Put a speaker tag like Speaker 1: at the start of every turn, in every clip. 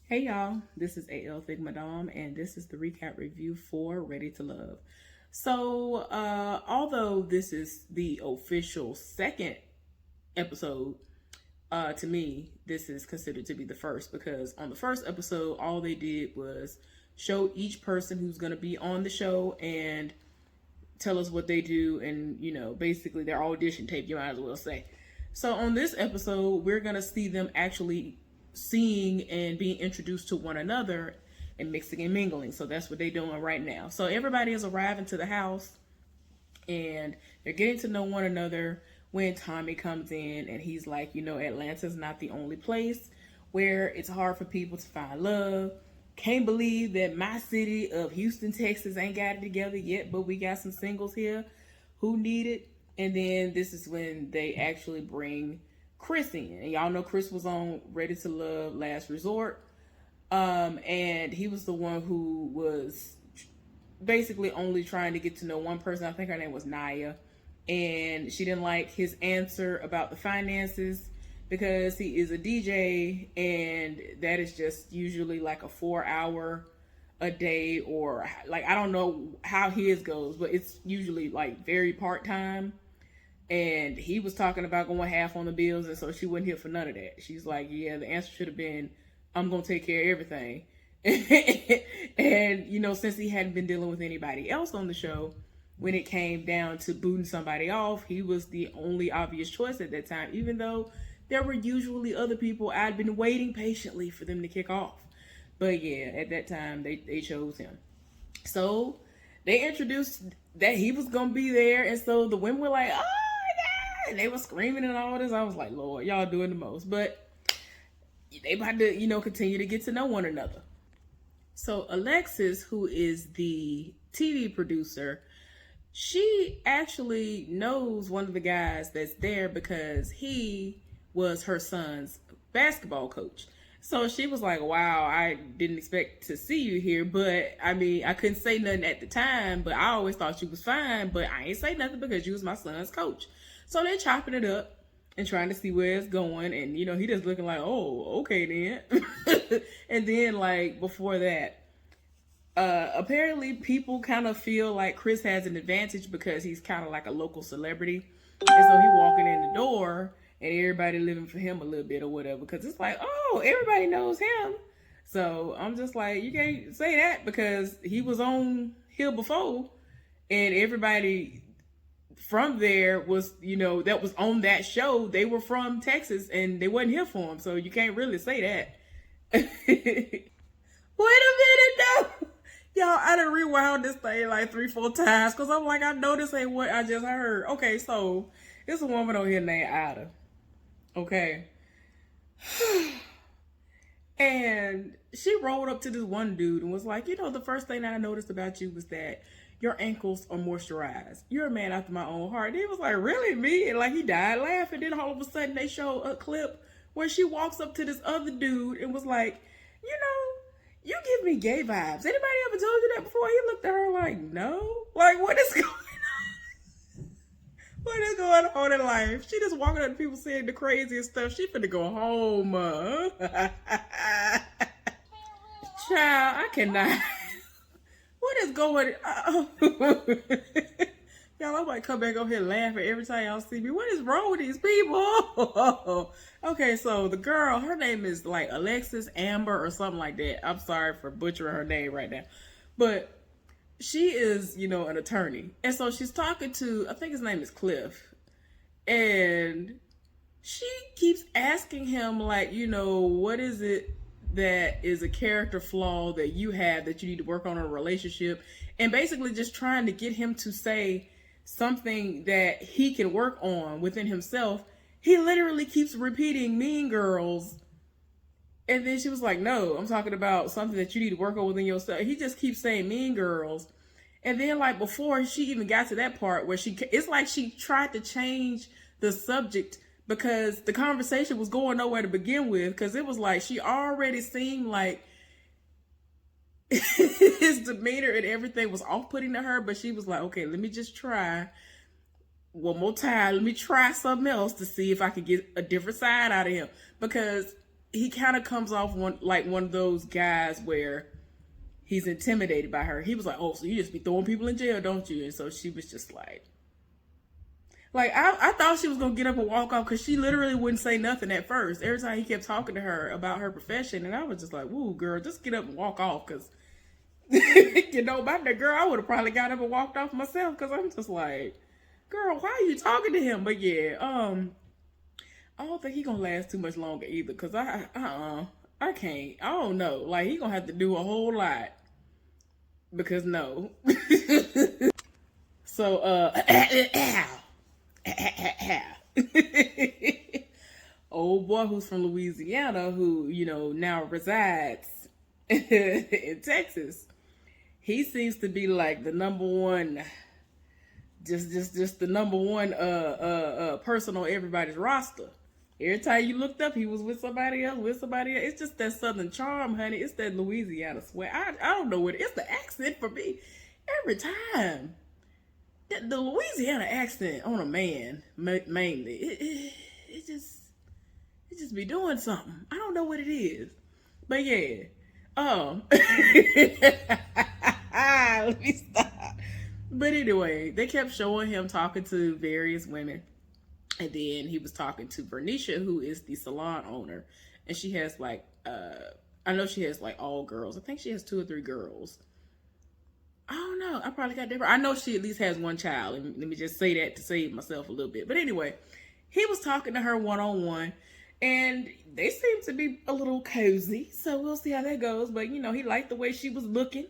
Speaker 1: Hey y'all, this is AL Fig Madame, and this is the recap review for Ready to Love. So, although this is the official second episode, to me, this is considered to be the first because on the first episode, all they did was show each person who's going to be on the show and tell us what they do, and basically their audition tape, you might as well say. So, on this episode, we're going to see them actually seeing and being introduced to one another and mixing and mingling. So that's what they're doing right now. So everybody is arriving to the house and they're getting to know one another when Tommy comes in and he's like, Atlanta's not the only place where it's hard for people to find love. Can't believe that my city of Houston, Texas ain't got it together yet, but we got some singles here who need it. And then this is when they actually bring Chris in. And y'all know Chris was on Ready to Love Last Resort. And he was the one who was basically only trying to get to know one person. I think her name was Naya. And she didn't like his answer about the finances because he is a DJ and that is just usually like a 4 hour a day, or like I don't know how his goes, but it's usually like very part-time. And he was talking about going half on the bills, and so she wasn't here for none of that. She's like, yeah, the answer should have been, I'm going to take care of everything. And, since he hadn't been dealing with anybody else on the show, when it came down to booting somebody off, he was the only obvious choice at that time, even though there were usually other people I'd been waiting patiently for them to kick off. But yeah, at that time, they chose him. So they introduced that he was going to be there, and so the women were like, oh, and they were screaming and all this. I was like, Lord, y'all doing the most. But they about to, continue to get to know one another. So Alexis, who is the TV producer, she actually knows one of the guys that's there because he was her son's basketball coach. So she was like, wow, I didn't expect to see you here. But I mean, I couldn't say nothing at the time, but I always thought you was fine. But I ain't say nothing because you was my son's coach. So they're chopping it up and trying to see where it's going. And, he just looking like, oh, okay then. And then, like, before that, apparently people kind of feel like Chris has an advantage because he's kind of like a local celebrity. And so he walking in the door and everybody living for him a little bit or whatever. Because it's like, oh, everybody knows him. So I'm just like, you can't say that because he was on here before and everybody from there was, that was on that show, they were from Texas and they wasn't here for him. So you can't really say that. Wait a minute though. Y'all, I done rewound this thing like 3-4 times because I'm like, I know this ain't what I just heard. Okay, so there's a woman on here named Ada. Okay. And she rolled up to this one dude and was like, the first thing that I noticed about you was that your ankles are moisturized. You're a man after my own heart. And he was like, really, me? And like he died laughing. Then all of a sudden they show a clip where she walks up to this other dude and was like, you give me gay vibes. Anybody ever told you that before? He looked at her like, no. Like, what is going on? What is going on in life? She just walking up to people saying the craziest stuff. She finna go home. Child, I cannot. What is going on? Y'all, I might come back over here laughing every time y'all see me. What is wrong with these people? Okay, so the girl, her name is like Alexis Amber or something like that. I'm sorry for butchering her name right now. But she is, an attorney. And so she's talking to, I think his name is Cliff. And she keeps asking him, like, what is it that is a character flaw that you have that you need to work on in a relationship, and basically just trying to get him to say something that he can work on within himself. He literally keeps repeating Mean Girls, and then she was like, no, I'm talking about something that you need to work on within yourself. He just keeps saying Mean Girls, and then like before she even got to that part where it's like she tried to change the subject because the conversation was going nowhere to begin with, because it was like she already seemed like his demeanor and everything was off-putting to her, but she was like, okay, let me just try one more time. Let me try something else to see if I can get a different side out of him. Because he kind of comes off one of those guys where he's intimidated by her. He was like, "Oh, so you just be throwing people in jail, don't you?" And so she was just like I thought she was gonna get up and walk off because she literally wouldn't say nothing at first. Every time he kept talking to her about her profession, and I was just like, "Woo, girl, just get up and walk off." Because you know, about that girl, I would have probably got up and walked off myself. Because I'm just like, "Girl, why are you talking to him?" But yeah, I don't think he gonna last too much longer either. Because I can't. I don't know. Like he gonna have to do a whole lot. Because no. So old boy who's from Louisiana, who, you know, now resides in Texas, he seems to be like the number one, just the number one person on everybody's roster. Every time you looked up, he was with somebody else, It's just that Southern charm, honey. It's that Louisiana sweat. I don't know what it's the accent for me. Every time. The Louisiana accent on a man, mainly, it just be doing something. I don't know what it is, but yeah. Let me stop. But anyway, they kept showing him talking to various women, and then he was talking to Vernisha, who is the salon owner, and she has like I know she has like all girls. I think she has 2 or 3 girls. I don't know. I probably got different. I know she at least has one child. Let me just say that to save myself a little bit. But anyway, he was talking to her one-on-one, and they seem to be a little cozy. So we'll see how that goes. But, you know, he liked the way she was looking.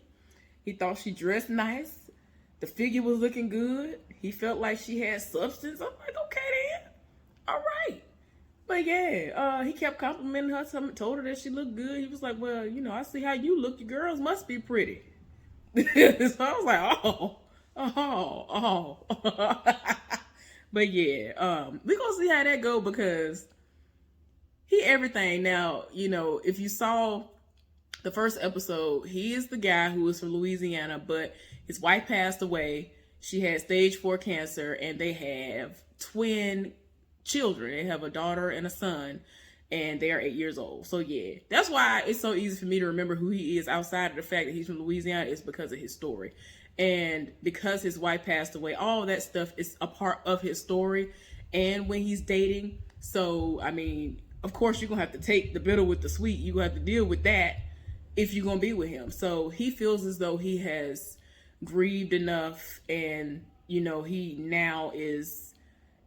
Speaker 1: He thought she dressed nice. The figure was looking good. He felt like she had substance. I'm like, okay then. All right. But yeah, he kept complimenting her. Told her that she looked good. He was like, well, you know, I see how you look. Your girls must be pretty. So I was like, oh. But yeah, we gonna see how that go because he everything. Now, you know, if you saw the first episode, he is the guy who is from Louisiana, but his wife passed away. She had stage 4 cancer, and they have twin children. They have a daughter and a son, and they are 8 years old. So yeah, that's why it's so easy for me to remember who he is outside of the fact that he's from Louisiana, is because of his story. And because his wife passed away, all that stuff is a part of his story and when he's dating. So, I mean, of course, you're going to have to take the bitter with the sweet. You're going to have to deal with that if you're going to be with him. So he feels as though he has grieved enough, and, you know, he now is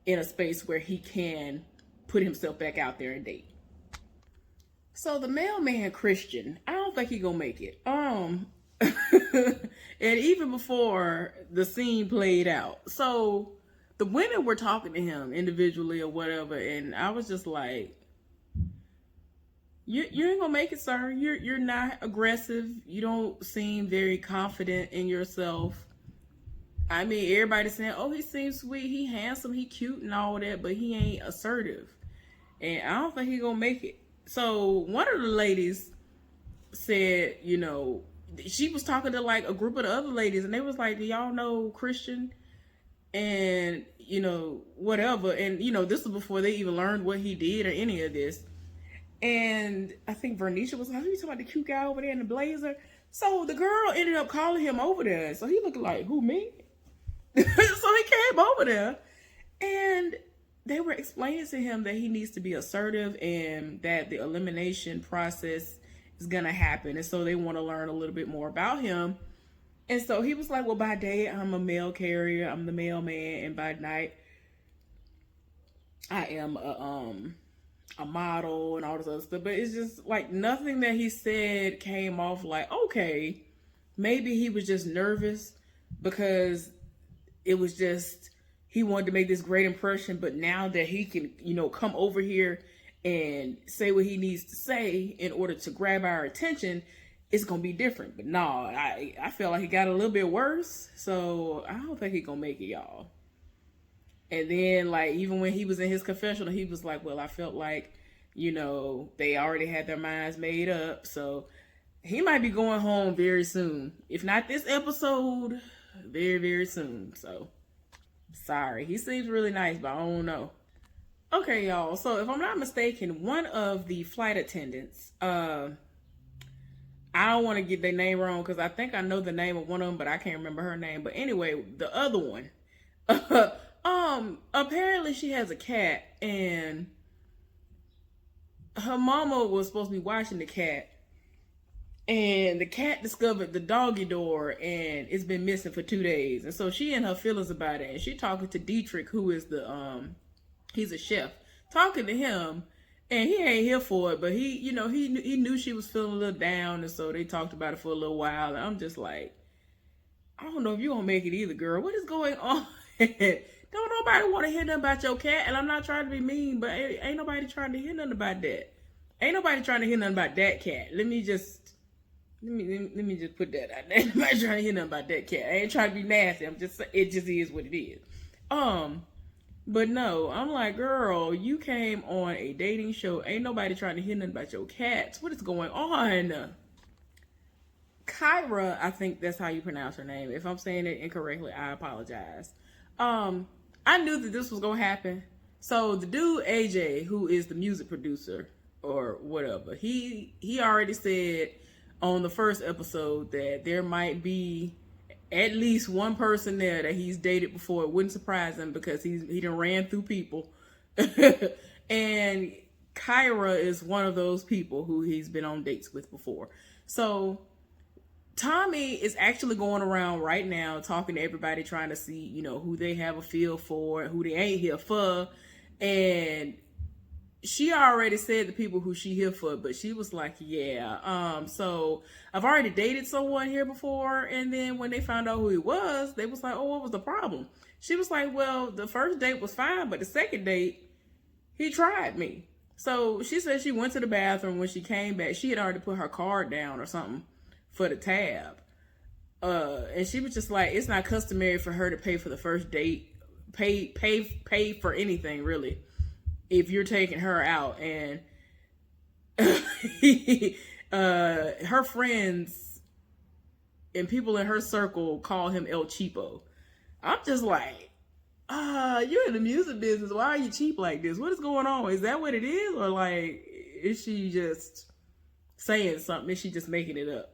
Speaker 1: in a space where he can put himself back out there and date. So the mailman Christian, I don't think he gonna make it. And even before the scene played out, so the women were talking to him individually or whatever, and I was just like, you ain't gonna make it, sir. You're not aggressive. You don't seem very confident in yourself. I mean, everybody's saying, oh, he seems sweet, he handsome, he cute and all that, but he ain't assertive. And I don't think he gonna make it. So one of the ladies said, you know, she was talking to like a group of the other ladies, and they was like, do y'all know Christian? And, you know, whatever. And, you know, this was before they even learned what he did or any of this. And I think Vernisha was like, who you talking about, the cute guy over there in the blazer? So the girl ended up calling him over there. So he looked like, who, me? So he came over there, and they were explaining to him that he needs to be assertive and that the elimination process is going to happen. And so they want to learn a little bit more about him. And so he was like, well, by day, I'm a mail carrier. I'm the mailman. And by night, I am a model and all this other stuff. But it's just like nothing that he said came off like, okay, maybe he was just nervous because it was just, he wanted to make this great impression, but now that he can, you know, come over here and say what he needs to say in order to grab our attention, it's going to be different. But no, I feel like he got a little bit worse. So I don't think he's going to make it, y'all. And then, like, even when he was in his confessional, he was like, well, I felt like, you know, they already had their minds made up. So he might be going home very soon. If not this episode, very, very soon. So sorry. He seems really nice, but I don't know. Okay, y'all. So if I'm not mistaken, one of the flight attendants, I don't want to get their name wrong because I think I know the name of one of them, but I can't remember her name. But anyway, the other one, apparently she has a cat, and her mama was supposed to be watching the cat, and the cat discovered the doggy door, and it's been missing for 2 days. And so she in her feelings about it, and she talking to Dietrich, who is the he's a chef, talking to him. And he ain't here for it, but he knew she was feeling a little down, and so they talked about it for a little while. And I'm just like, I don't know if you gonna make it either, girl. What is going on? Don't nobody want to hear nothing about your cat, and I'm not trying to be mean, but ain't nobody trying to hear nothing about that. Ain't nobody trying to hear nothing about that cat. Let me just put that out there. Ain't nobody trying to hear nothing about that cat. I ain't trying to be nasty. It just is what it is. But no, I'm like, girl, you came on a dating show. Ain't nobody trying to hear nothing about your cats. What is going on? Kyra, I think that's how you pronounce her name. If I'm saying it incorrectly, I apologize. I knew that this was going to happen. So the dude, AJ, who is the music producer or whatever, he already said on the first episode that there might be at least one person there that he's dated before. It wouldn't surprise him because he done ran through people. And Kyra is one of those people who he's been on dates with before. So Tommy is actually going around right now talking to everybody, trying to see, who they have a feel for, who they ain't here for. And she already said the people who she here for, but she was like, yeah. So I've already dated someone here before, and then when they found out who he was, they was like, oh, what was the problem? She was like, well, the first date was fine, but the second date, he tried me. So she said she went to the bathroom. When she came back, she had already put her card down or something for the tab. And she was just like, it's not customary for her to pay for the first date, pay for anything really, if you're taking her out. And her friends and people in her circle call him El Cheapo. I'm just like, you're in the music business. Why are you cheap like this? What is going on? Is that what it is? Or like, is she just saying something? Is she just making it up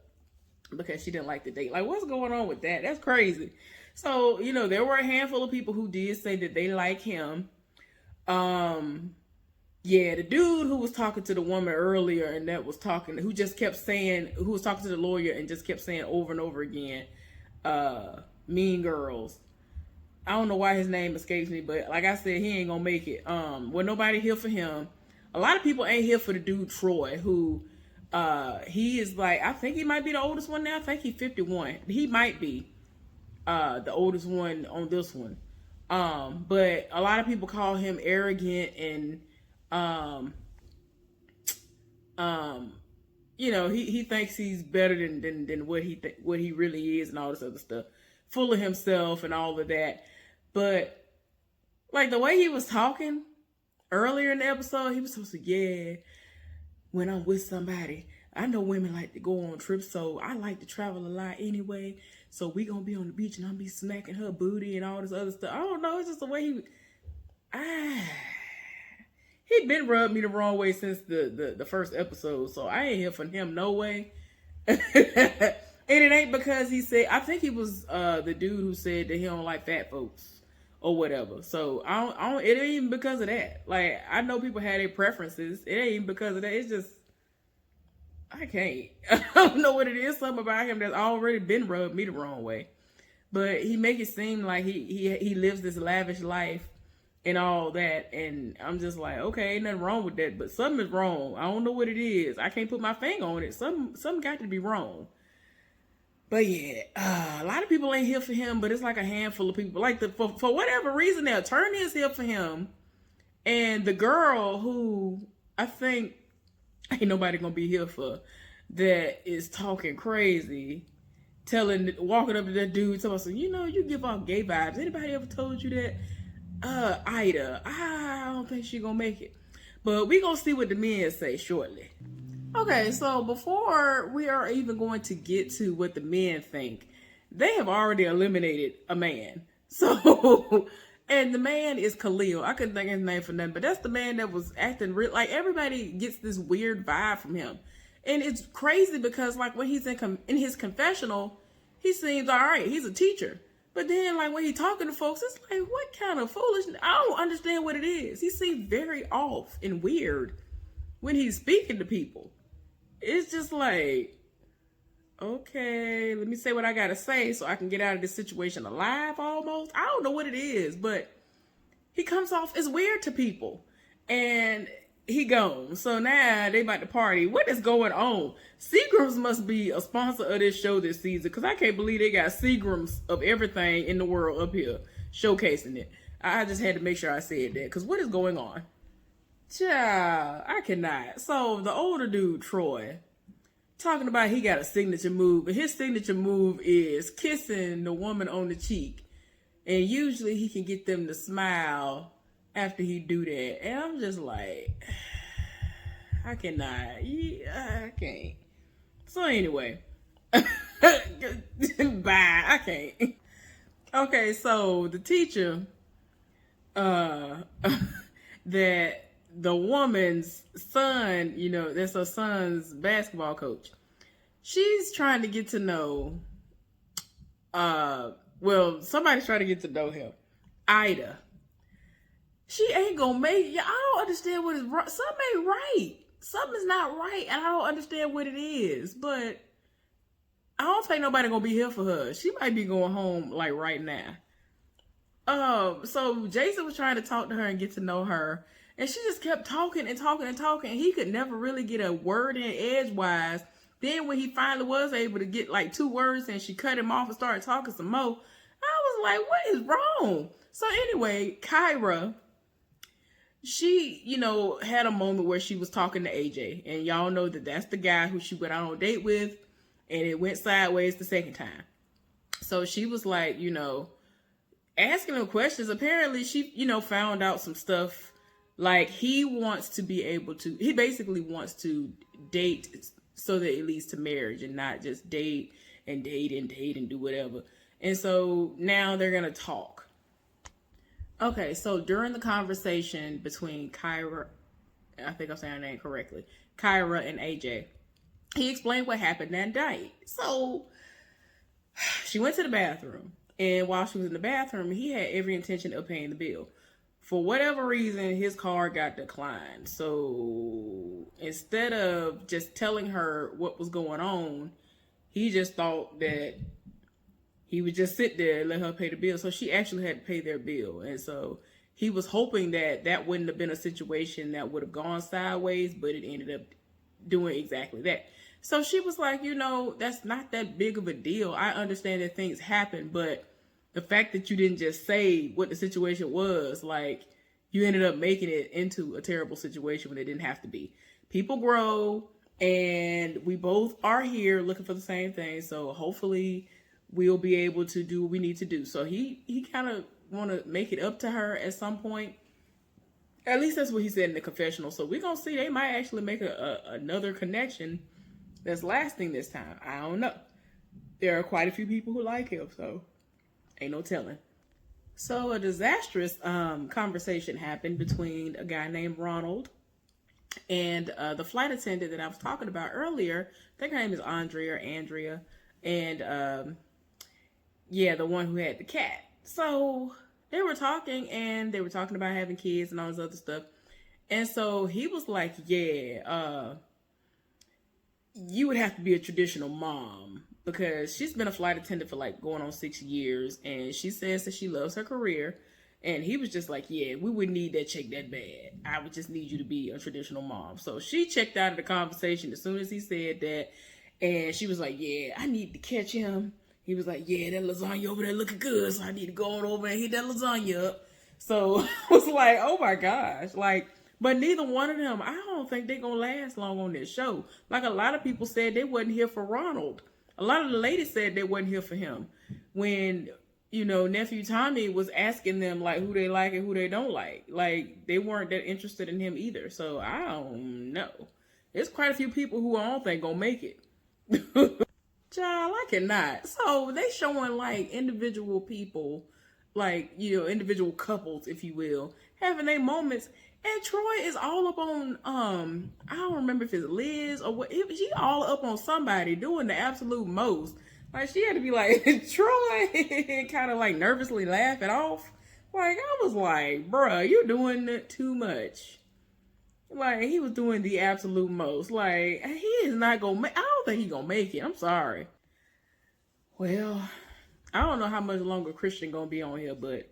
Speaker 1: because she didn't like the date? Like, what's going on with that? That's crazy. So, there were a handful of people who did say that they like him. Yeah, the dude who was talking to the woman earlier and who was talking to the lawyer and just kept saying over and over again, Mean Girls. I don't know why his name escapes me, but like I said, he ain't gonna make it. Well, nobody here for him. A lot of people ain't here for the dude Troy, who, he is like, I think he might be the oldest one now. I think he's 51. He might be, the oldest one on this one. But a lot of people call him arrogant and, he thinks he's better than what he really is and all this other stuff, full of himself and all of that. But like the way he was talking earlier in the episode, he was supposed to, yeah, when I'm with somebody, I know women like to go on trips, so I like to travel a lot anyway. So we gonna be on the beach and I'm be smacking her booty and all this other stuff. I don't know. It's just the way he been rubbed me the wrong way since the first episode. So I ain't here for him no way. And it ain't because he said, I think he was the dude who said that he don't like fat folks or whatever. So I don't, it ain't even because of that. Like, I know people have their preferences. It ain't even because of that. It's just, I can't. I don't know what it is. Something about him that's already been rubbed me the wrong way. But he make it seem like he lives this lavish life and all that. And I'm just like, okay, ain't nothing wrong with that. But something is wrong. I don't know what it is. I can't put my finger on it. Something got to be wrong. But yeah, a lot of people ain't here for him, but it's like a handful of people. Like, for whatever reason, the attorney is here for him. And the girl who I think ain't nobody gonna be here for, that is talking crazy, walking up to that dude, telling us, you give off gay vibes. Anybody ever told you that? Ida, I don't think she gonna make it. But we gonna see what the men say shortly. Okay, so before we are even going to get to what the men think, they have already eliminated a man. So And the man is Khalil. I couldn't think of his name for nothing, but that's the man that was acting real. Like, everybody gets this weird vibe from him. And it's crazy because, like, when he's in his confessional, he seems all right. He's a teacher. But then, like, when he's talking to folks, it's like, what kind of foolishness? I don't understand what it is. He seems very off and weird when he's speaking to people. It's just like, okay, let me say what I gotta say so I can get out of this situation alive almost. I don't know what it is, but he comes off as weird to people. And he gone. So now they about to party. What is going on? Seagram's must be a sponsor of this show this season, because I can't believe they got Seagram's of everything in the world up here showcasing it. I just had to make sure I said that, because what is going on? Child, I cannot. So the older dude, Troy, talking about he got a signature move, and his signature move is kissing the woman on the cheek. And usually he can get them to smile after he do that. And I'm just like, I cannot. I can't. So anyway, bye. I can't. Okay, so the teacher, that the woman's son, you know, that's her son's basketball coach. She's trying to get to know, somebody's trying to get to know him. Ida. She ain't gonna make it. I don't understand what is wrong. Something ain't right. Something's not right, and I don't understand what it is. But I don't think nobody gonna be here for her. She might be going home like right now. So Jason was trying to talk to her and get to know her, and she just kept talking and talking and talking, and he could never really get a word in edgewise. Then when he finally was able to get like 2 words, and she cut him off and started talking some more, I was like, what is wrong? So anyway, Kyra, she, you know, had a moment where she was talking to AJ, and y'all know that that's the guy who she went out on a date with, and it went sideways the second time. So she was like, you know, asking him questions. Apparently she, you know, found out some stuff. Like, he basically wants to date so that it leads to marriage, and not just date and do whatever. And so now they're going to talk. Okay, so during the conversation between Kyra, I think I'm saying her name correctly, Kyra and AJ, he explained what happened that night. So she went to the bathroom, and while she was in the bathroom, he had every intention of paying the bill. For whatever reason, his card got declined. So instead of just telling her what was going on, he just thought that he would just sit there and let her pay the bill. So she actually had to pay their bill. And so he was hoping that that wouldn't have been a situation that would have gone sideways, but it ended up doing exactly that. So she was like, you know, that's not that big of a deal. I understand that things happen, but the fact that you didn't just say what the situation was, like, you ended up making it into a terrible situation when it didn't have to be. People grow, and we both are here looking for the same thing. So hopefully we'll be able to do what we need to do. So he kind of want to make it up to her at some point. At least that's what he said in the confessional. So we're going to see. They might actually make another connection that's lasting this time. I don't know. There are quite a few people who like him, so ain't no telling. So a disastrous conversation happened between a guy named Ronald and the flight attendant that I was talking about earlier. I think her name is Andrea. And yeah, the one who had the cat. So they were talking, and they were talking about having kids and all this other stuff. And so he was like, yeah, you would have to be a traditional mom, because she's been a flight attendant for like going on 6 years, and she says that she loves her career. And he was just like, yeah, we wouldn't need that chick that bad. I would just need you to be a traditional mom. So she checked out of the conversation as soon as he said that. And she was like, yeah, I need to catch him. He was like, yeah, that lasagna over there looking good, so I need to go on over and heat that lasagna up. So I was like, oh my gosh. Like, but neither one of them, I don't think they're going to last long on this show. Like, a lot of people said they wasn't here for Ronald. A lot of the ladies said they wasn't here for him. When, you know, nephew Tommy was asking them, like, who they like and who they don't like. Like, they weren't that interested in him either. So I don't know. There's quite a few people who I don't think going to make it. Child, I cannot. So they showing like individual people like, individual couples, if you will, having their moments. And Troy is all up on, I don't remember if it's Liz or what. She all up on somebody doing the absolute most. Like, she had to be like, Troy, and kind of like nervously laugh it off. Like, I was like, bruh, you're doing too much. Like, he was doing the absolute most. Like, he is not gonna make, I don't think he's gonna make it. I'm sorry. Well, I don't know how much longer Christian gonna be on here, but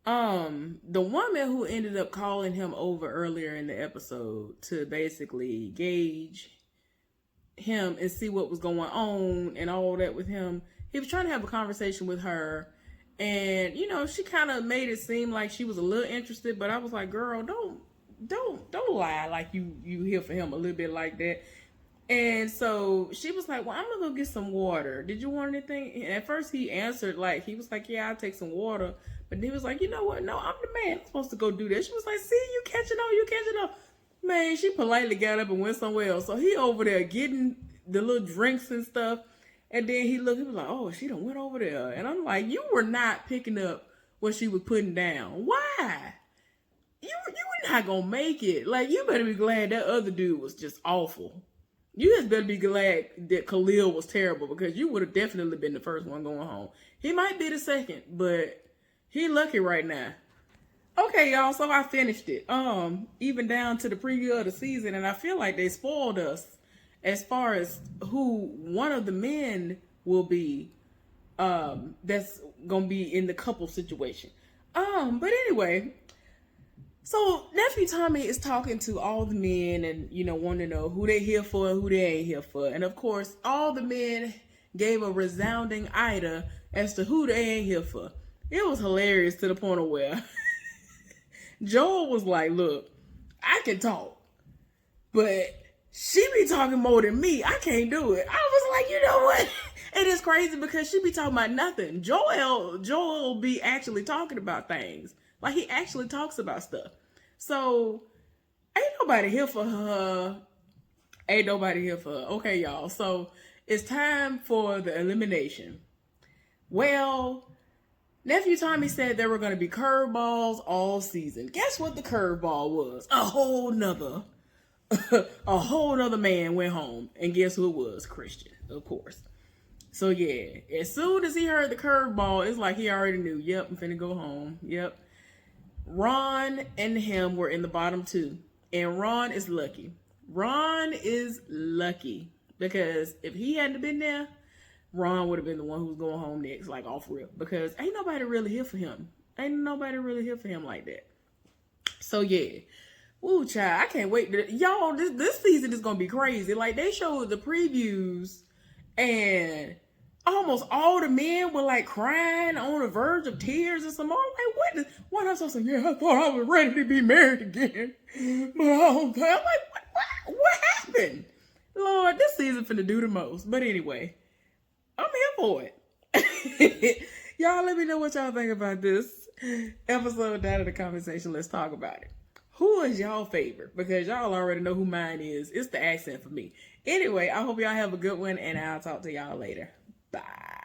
Speaker 1: the woman who ended up calling him over earlier in the episode to basically gauge him and see what was going on and all that with him, he was trying to have a conversation with her, and she kind of made it seem like she was a little interested, but I was like, girl, don't lie like you here for him a little bit like that. And so she was like, well, I'm gonna go get some water. Did you want anything? And at first he answered like, he was like, yeah, I'll take some water. But he was like, you know what? No, I'm the man. I'm supposed to go do that. She was like, see, you catching on. Man, she politely got up and went somewhere else. So he over there getting the little drinks and stuff. And then he was like, oh, she done went over there. And I'm like, you were not picking up what she was putting down. Why? You were not gonna make it. Like, you better be glad that other dude was just awful. You just better be glad that Khalil was terrible, because you would have definitely been the first one going home. He might be the second, but he lucky right now. Okay, y'all, so I finished it. Even down to the preview of the season, and I feel like they spoiled us as far as who one of the men will be that's gonna be in the couple situation. But anyway, so Nephew Tommy is talking to all the men and, wanting to know who they here for and who they ain't here for. And of course, all the men gave a resounding Ida as to who they ain't here for. It was hilarious to the point of where Joel was like, look, I can talk, but she be talking more than me. I can't do it. I was like, you know what? It is crazy because she be talking about nothing. Joel be actually talking about things. Like, he actually talks about stuff. So, ain't nobody here for her. Okay, y'all. So, it's time for the elimination. Well, Nephew Tommy said there were going to be curveballs all season. Guess what the curveball was? A whole nother man went home. And guess who it was? Christian, of course. So, yeah. As soon as he heard the curveball, it's like he already knew. Yep, I'm finna go home. Yep. Ron and him were in the bottom two, and Ron is lucky. Because if he hadn't been there, Ron would have been the one who was going home next, like off rip, because ain't nobody really here for him. Like that. So yeah. Ooh, child, I can't wait. Y'all, this season is gonna be crazy. Like, they showed the previews, and almost all the men were like crying on the verge of tears and some more. I'm like, what am I supposed to say? Yeah, I thought I was ready to be married again. But I don't think. I'm like, what happened? Lord, this season finna do the most. But anyway, I'm here for it. Y'all let me know what y'all think about this episode down in the comment section. Let's talk about it. Who is y'all favorite? Because y'all already know who mine is. It's the accent for me. Anyway, I hope y'all have a good one, and I'll talk to y'all later. Bye.